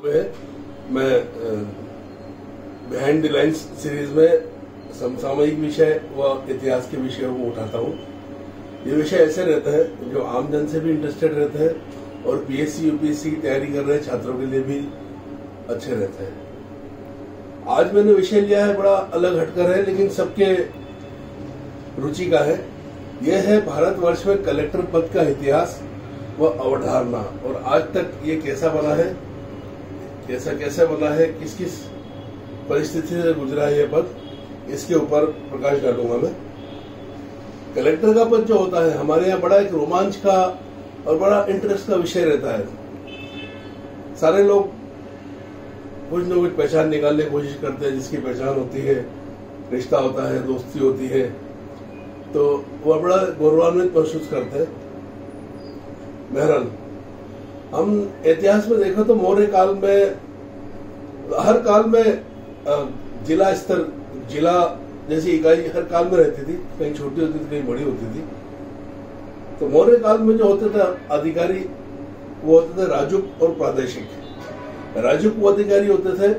में मैं behind the lines series में समसामयिक विषय व इतिहास के विषयों को उठाता हूँ। ये विषय ऐसे रहता है जो आमजन से भी इंटरेस्टेड रहते हैं और पीएससी यूपीएससी की तैयारी कर रहे छात्रों के लिए भी अच्छे रहते हैं। आज मैंने विषय लिया है, बड़ा अलग हटकर है लेकिन सबके रुचि का है। यह है भारतवर्ष में कलेक्टर पद का इतिहास व अवधारणा और आज तक ये कैसा बना है, कैसा बना है, किस किस परिस्थिति से गुजरा है यह पद, इसके ऊपर प्रकाश डालूंगा मैं। कलेक्टर का पद जो होता है हमारे यहाँ बड़ा एक रोमांच का और बड़ा इंटरेस्ट का विषय रहता है। सारे लोग कुछ न कुछ पहचान निकालने की कोशिश करते हैं, जिसकी पहचान होती है, रिश्ता होता है, दोस्ती होती है, तो वह बड़ा गौरवान्वित महसूस करते हैं। बहरहाल हम इतिहास में देखो तो मौर्य काल में, हर काल में जिला स्तर, जिला जैसी इकाई हर काल में रहती थी, कहीं छोटी होती थी कहीं बड़ी होती थी। तो मौर्य काल में जो होते थे अधिकारी वो होते थे राजुक और प्रादेशिक। राजुक वो अधिकारी होते थे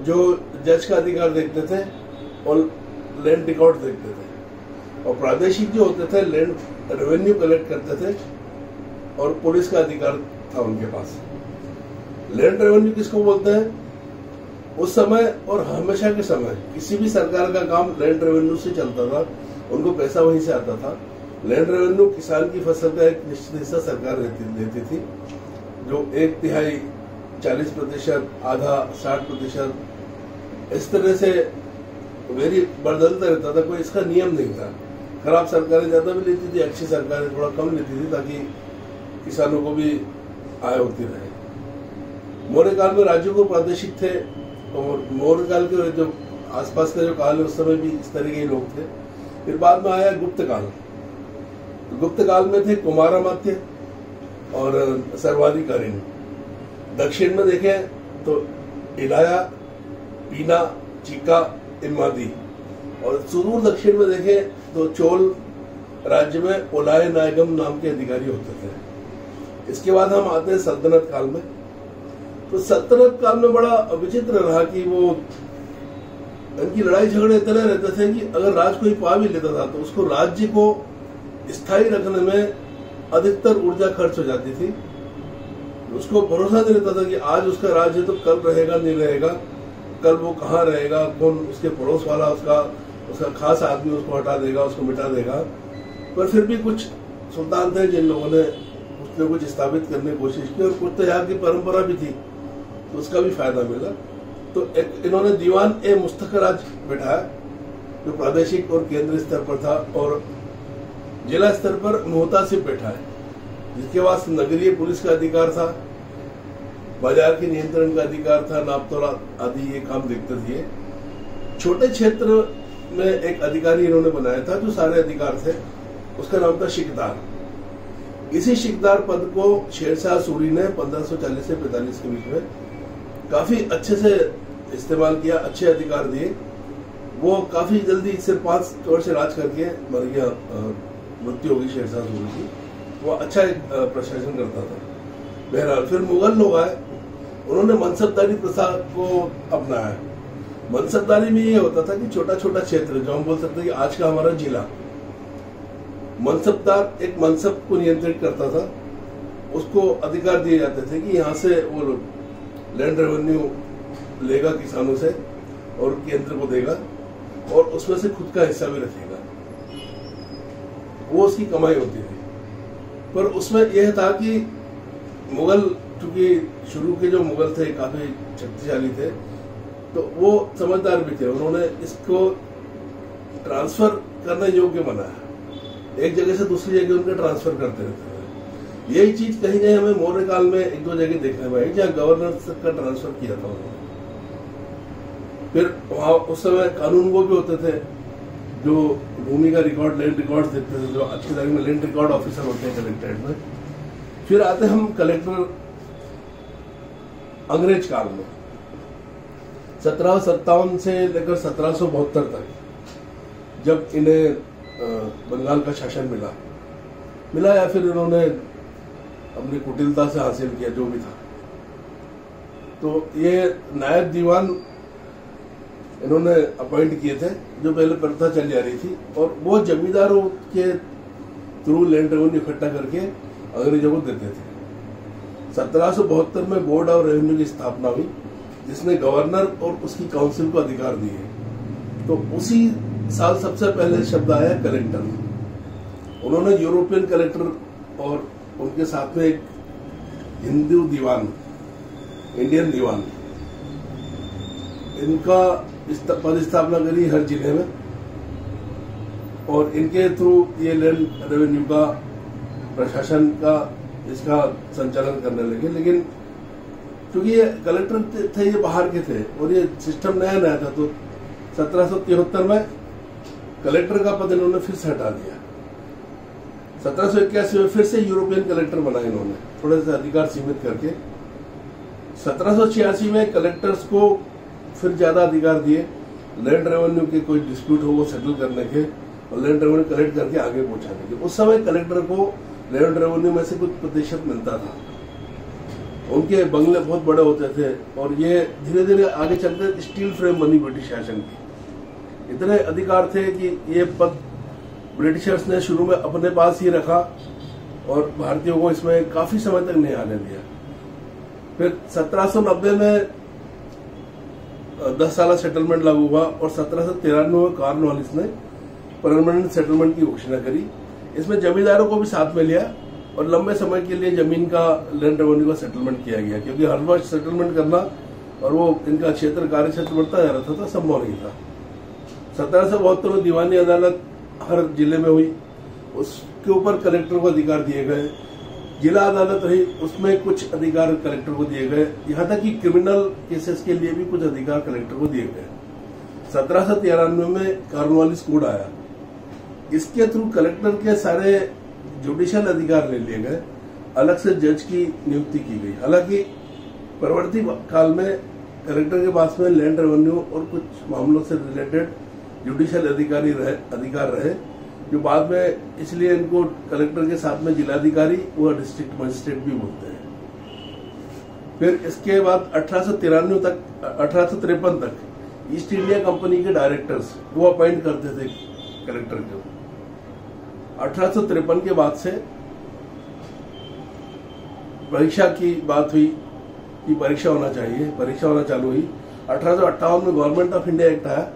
जो जज का अधिकार देखते थे और लैंड रिकॉर्ड देखते थे, और प्रादेशिक जो होते थे लैंड रेवेन्यू कलेक्ट करते थे और पुलिस का अधिकार था उनके पास। लैंड रेवेन्यू किसको बोलते हैं? उस समय और हमेशा के समय किसी भी सरकार का काम लैंड रेवेन्यू से चलता था, उनको पैसा वहीं से आता था। लैंड रेवेन्यू किसान की फसल का एक निश्चित हिस्सा सरकार लेती थी, जो 1/3, 40%, आधा, 60%, इस तरह से वेरी बदलता रहता था। कोई इसका नियम नहीं था। खराब सरकारें ज्यादा भी लेती थी, अच्छी सरकारें थोड़ा कम लेती थी, ताकि किसानों को भी आय होती रहे। मौर्य काल में राज्यों को प्रादेशिक थे और मौर्य काल के जो आसपास का जो काल है उस समय भी इस तरह के लोग थे। फिर बाद में आया गुप्त काल। गुप्त काल में थे कुमारामात्य और सर्वाधिकारिणी। दक्षिण में देखें तो इलाया, पीना, चीका, इमादी, और सुदूर दक्षिण में देखें तो चोल राज्य में ओलाय नायगम नाम के अधिकारी होते थे। इसके बाद हम आते हैं सल्तनत काल में। तो सल्तनत काल में बड़ा विचित्र रहा कि वो इनकी लड़ाई झगड़े इतने रहते थे कि अगर राज कोई पा भी लेता था तो उसको राज्य को स्थायी रखने में अधिकतर ऊर्जा खर्च हो जाती थी। उसको भरोसा नहीं रहता था कि आज उसका राज्य तो कल रहेगा नहीं रहेगा, कल वो कहाँ रहेगा, कौन उसके पड़ोस वाला उसका खास आदमी उसको हटा देगा, उसको मिटा देगा। पर फिर भी कुछ सुल्तान थे जिन लोगों ने कुछ न कुछ स्थापित करने की कोशिश की, और कुछ तो यहाँ की परंपरा भी थी तो उसका भी फायदा मिला। तो इन्होंने दीवान ए मुस्तखराज बैठाया जो प्रादेशिक और केंद्रीय स्तर पर था, और जिला स्तर पर मुहतासिब बैठा है जिसके पास नगरीय पुलिस का अधिकार था, बाजार के नियंत्रण का अधिकार था, नापतोल आदि ये काम देखते थे। छोटे क्षेत्र में एक अधिकारी इन्होंने बनाया था जो सारे अधिकार थे, उसका नाम था शिकदार। इसी शिकदार पद को शेरशाह सूरी ने 1540 से 45 के बीच में काफी अच्छे से इस्तेमाल किया, अच्छे अधिकार दिए। वो काफी जल्दी, सिर्फ 5 वर्ष राज करके मर गया, मृत्यु होगी शेरशाह सूरी की। वो अच्छा एक प्रशासन करता था। बहरहाल फिर मुगल लोग आए, उन्होंने मनसबदारी प्रथा को अपनाया। मनसबदारी में ये होता था कि छोटा छोटा क्षेत्र, जो हम बोल सकते हैं कि आज का हमारा जिला, मनसबदार एक मनसब को नियंत्रित करता था। उसको अधिकार दिए जाते थे कि यहाँ से वो लैंड रेवेन्यू लेगा किसानों से और केंद्र को देगा, और उसमें से खुद का हिस्सा भी रखेगा, वो उसकी कमाई होती थी। पर उसमें यह था कि मुगल, चूंकि शुरू के जो मुगल थे काफी शक्तिशाली थे, तो वो समझदार भी थे। उन्होंने इसको ट्रांसफर करने योग्य बनाया, एक जगह से दूसरी जगह उनके ट्रांसफर करते रहते थे। यही चीज कहीं कहीं हमें मौर्य काल में 1-2 जगह देखने में आई जहाँ गवर्नर का ट्रांसफर किया था उन्होंने। फिर वहां उस समय कानून वो भी होते थे जो भूमि का रिकॉर्ड, लैंड रिकॉर्ड देखते थे, जो आज की तारीख में लैंड रिकॉर्ड ऑफिसर होते हैं कलेक्ट्रेट में। फिर आते हम कलेक्टर अंग्रेज काल में, 1757 से लेकर 1772 तक, जब इन्हें बंगाल का शासन मिला या फिर इन्होंने अपनी कुटिलता से हासिल किया, जो भी था। तो ये नायब दीवान इन्होंने अपॉइंट किए थे, जो पहले प्रथा चल जा रही थी, और वो जमींदारों के थ्रू लैंड रेवेन्यू इकट्ठा करके अंग्रेजों को देते थे। 1772 में बोर्ड ऑफ रेवेन्यू की स्थापना हुई, जिसने गवर्नर और उसकी काउंसिल को अधिकार दिए। तो उसी साल सबसे पहले शब्द आया कलेक्टर। उन्होंने यूरोपियन कलेक्टर और उनके साथ में एक हिंदू दीवान, इंडियन दीवान, इनका पद स्थापना करी हर जिले में, और इनके थ्रू ये लैंड रेवेन्यू का प्रशासन का इसका संचालन करने लगे। लेकिन क्योंकि ये कलेक्टर थे, ये बाहर के थे और ये सिस्टम नया नया था, तो 1773 में कलेक्टर का पद इन्होंने फिर से हटा दिया। 1781 में फिर से यूरोपियन कलेक्टर बनाए इन्होंने, थोड़े से अधिकार सीमित करके। 1786 में कलेक्टर्स को फिर ज्यादा अधिकार दिए, लैंड रेवेन्यू के कोई डिस्प्यूट हो वो सेटल करने के और लैंड रेवेन्यू कलेक्ट करके आगे पहुंचाने के। उस समय कलेक्टर को लैंड रेवेन्यू में से कुछ प्रतिशत मिलता था। उनके बंगले बहुत बड़े होते थे और ये धीरे धीरे आगे चलते स्टील फ्रेम बनी ब्रिटिश शासन की। इतने अधिकार थे कि ये पद ब्रिटिशर्स ने शुरू में अपने पास ही रखा और भारतीयों को इसमें काफी समय तक नहीं आने दिया। फिर 1790 में 10 साल सेटलमेंट लागू हुआ और 1793 में कॉर्नवालिस ने परमानेंट सेटलमेंट की घोषणा करी। इसमें जमींदारों को भी साथ में लिया और लंबे समय के लिए जमीन का लैंड रेवेन्यू का सेटलमेंट किया गया, क्योंकि हर वर्ष सेटलमेंट करना और वो इनका क्षेत्र कार्य क्षेत्र बढ़ता जा रहा था, संभव नहीं था। 1772 में दीवानी अदालत हर जिले में हुई, उसके ऊपर कलेक्टर को अधिकार दिए गए। जिला अदालत रही, उसमें कुछ अधिकार कलेक्टर को दिए गए, यहाँ तक कि क्रिमिनल केसेस के लिए भी कुछ अधिकार कलेक्टर को दिए गए। 1793 में कॉर्नवालिस कोड आया, इसके थ्रू कलेक्टर के सारे जुडिशियल अधिकार ले लिए गए, अलग से जज की नियुक्ति की गई। हालांकि परवर्ती काल में कलेक्टर के पास में लैंड रेवेन्यू और कुछ मामलों से रिलेटेड जुडिशियल अधिकार रहे, जो बाद में इसलिए इनको कलेक्टर के साथ में जिलाधिकारी व डिस्ट्रिक्ट मजिस्ट्रेट भी बोलते हैं। फिर इसके बाद 1853 तक ईस्ट इंडिया कंपनी के डायरेक्टर्स वो अपॉइंट करते थे कलेक्टर को। 1853 के बाद से परीक्षा की बात हुई कि परीक्षा होना चाहिए, परीक्षा होना चालू हुई। 1858 में गवर्नमेंट ऑफ इंडिया एक्ट आया,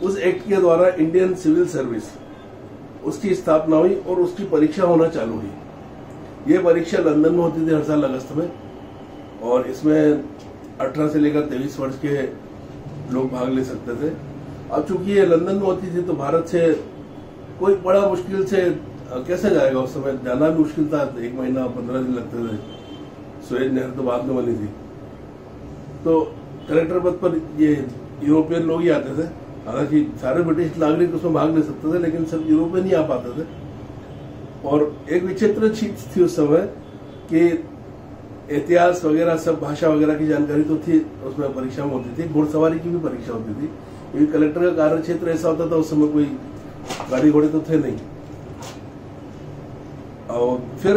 उस एक्ट के द्वारा इंडियन सिविल सर्विस उसकी स्थापना हुई और उसकी परीक्षा होना चालू हुई। ये परीक्षा लंदन में होती थी हर साल अगस्त में, और इसमें 18 से लेकर 23 वर्ष के लोग भाग ले सकते थे। अब चूंकि ये लंदन में होती थी तो भारत से कोई बड़ा मुश्किल से कैसे जाएगा, उस समय जाना भी मुश्किल था, 1 महीना 15 दिन लगते थे। सुएज नहर तो बाद में बनी थी, तो कलेक्टर पद पर ये यूरोपियन लोग ही आते थे। हालांकि सारे ब्रिटिश नागरिक उसमें भाग ले सकते थे, लेकिन सिर्फ यूरोपियन ही आ पाते थे। और एक विचित्र चीज थी उस समय कि इतिहास वगैरह सब भाषा वगैरह की जानकारी तो थी, उसमें परीक्षा में होती थी। घुड़सवारी की भी परीक्षा होती थी, क्योंकि कलेक्टर का कार्य क्षेत्र ऐसा होता था, उस समय कोई गाड़ी घोड़े तो थे नहीं। और फिर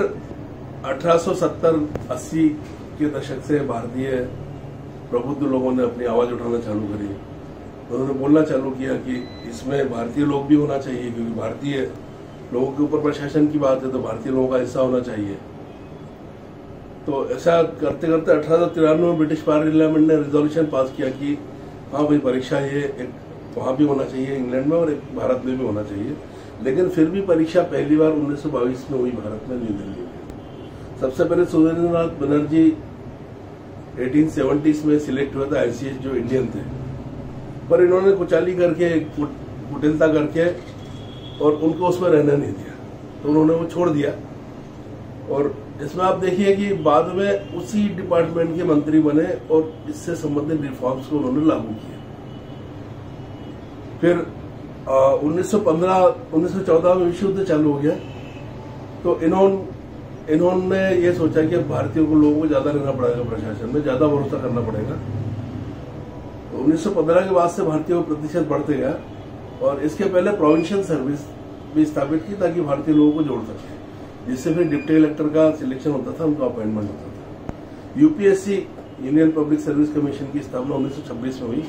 1870-80 के दशक से भारतीय प्रबुद्ध लोगों ने अपनी आवाज उठाना चालू करी। उन्होंने बोलना चालू किया कि इसमें भारतीय लोग भी होना चाहिए, क्योंकि भारतीय लोगों के ऊपर प्रशासन की बात है तो भारतीय लोगों का हिस्सा होना चाहिए। तो ऐसा करते करते 1893 में ब्रिटिश पार्लियामेंट ने रिजोल्यूशन पास किया कि हाँ भाई, परीक्षा ये एक वहां भी होना चाहिए इंग्लैंड में और एक भारत में भी होना चाहिए। लेकिन फिर भी परीक्षा पहली बार 1922 में हुई भारत में, न्यू दिल्ली में। सबसे पहले सुरेंद्रनाथ बनर्जी 1870s में सिलेक्ट हुआ था ICS, जो इंडियन थे, पर इन्होंने कुचाली करके, कुटिलता करके और उनको उसमें रहना नहीं दिया, तो उन्होंने वो छोड़ दिया। और इसमें आप देखिए कि बाद में उसी डिपार्टमेंट के मंत्री बने और इससे संबंधित रिफॉर्म्स को उन्होंने लागू किए। फिर 1914 में विश्व युद्ध चालू हो गया, तो इन्होंने ये सोचा कि अब भारतीयों को, लोगों को ज्यादा रहना पड़ेगा, प्रशासन में ज्यादा भरोसा करना पड़ेगा। तो 1915 के बाद से भारतीयों का प्रतिशत बढ़ते गया और इसके पहले प्रोविंशियल सर्विस भी स्थापित की ताकि भारतीय लोगों को जोड़ सके, जिससे फिर डिप्टी कलेक्टर का सिलेक्शन होता था, उनका अपॉइंटमेंट होता था। UPSC union public service commission की स्थापना 1926 में हुई।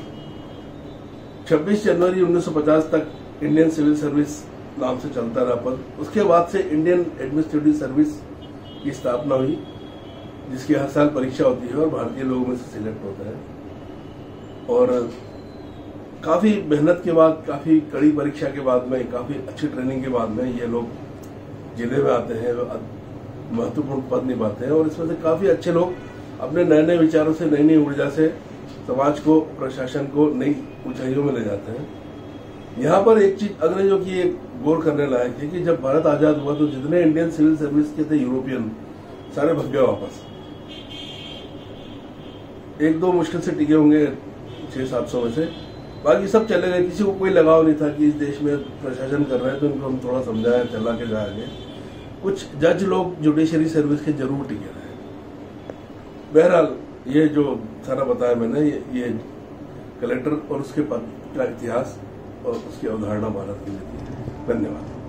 26 जनवरी 1950 तक इंडियन सिविल सर्विस नाम से चलता रहा पद। उसके बाद से इंडियन एडमिनिस्ट्रेटिव सर्विस की स्थापना हुई, जिसकी हर साल परीक्षा होती है और भारतीय लोगों में से सिलेक्ट होता है। और काफी मेहनत के बाद, काफी कड़ी परीक्षा के बाद में, काफी अच्छी ट्रेनिंग के बाद में ये लोग जिले में आते हैं, महत्वपूर्ण पद निभाते हैं। और इसमें से काफी अच्छे लोग अपने नए नए विचारों से, नई नई ऊर्जा से समाज को, प्रशासन को नई ऊंचाइयों में ले जाते हैं। यहाँ पर एक चीज अंग्रेजों की एक गौर करने लायक है कि जब भारत आजाद हुआ तो जितने इंडियन सिविल सर्विस के थे यूरोपियन, सारे भग गए वापस। एक दो मुश्किल से टिके होंगे 600-700 में से, बाकी सब चले गए। किसी को कोई लगाव नहीं था कि इस देश में प्रशासन कर रहे हैं तो इनको हम थोड़ा समझाएं, चला के जाएंगे। कुछ जज लोग जुडिशरी सर्विस के जरूर टिके रहे। बहरहाल ये जो सारा बताया मैंने, ये कलेक्टर और उसके पद का इतिहास और उसकी अवधारणा भारत की थी। धन्यवाद।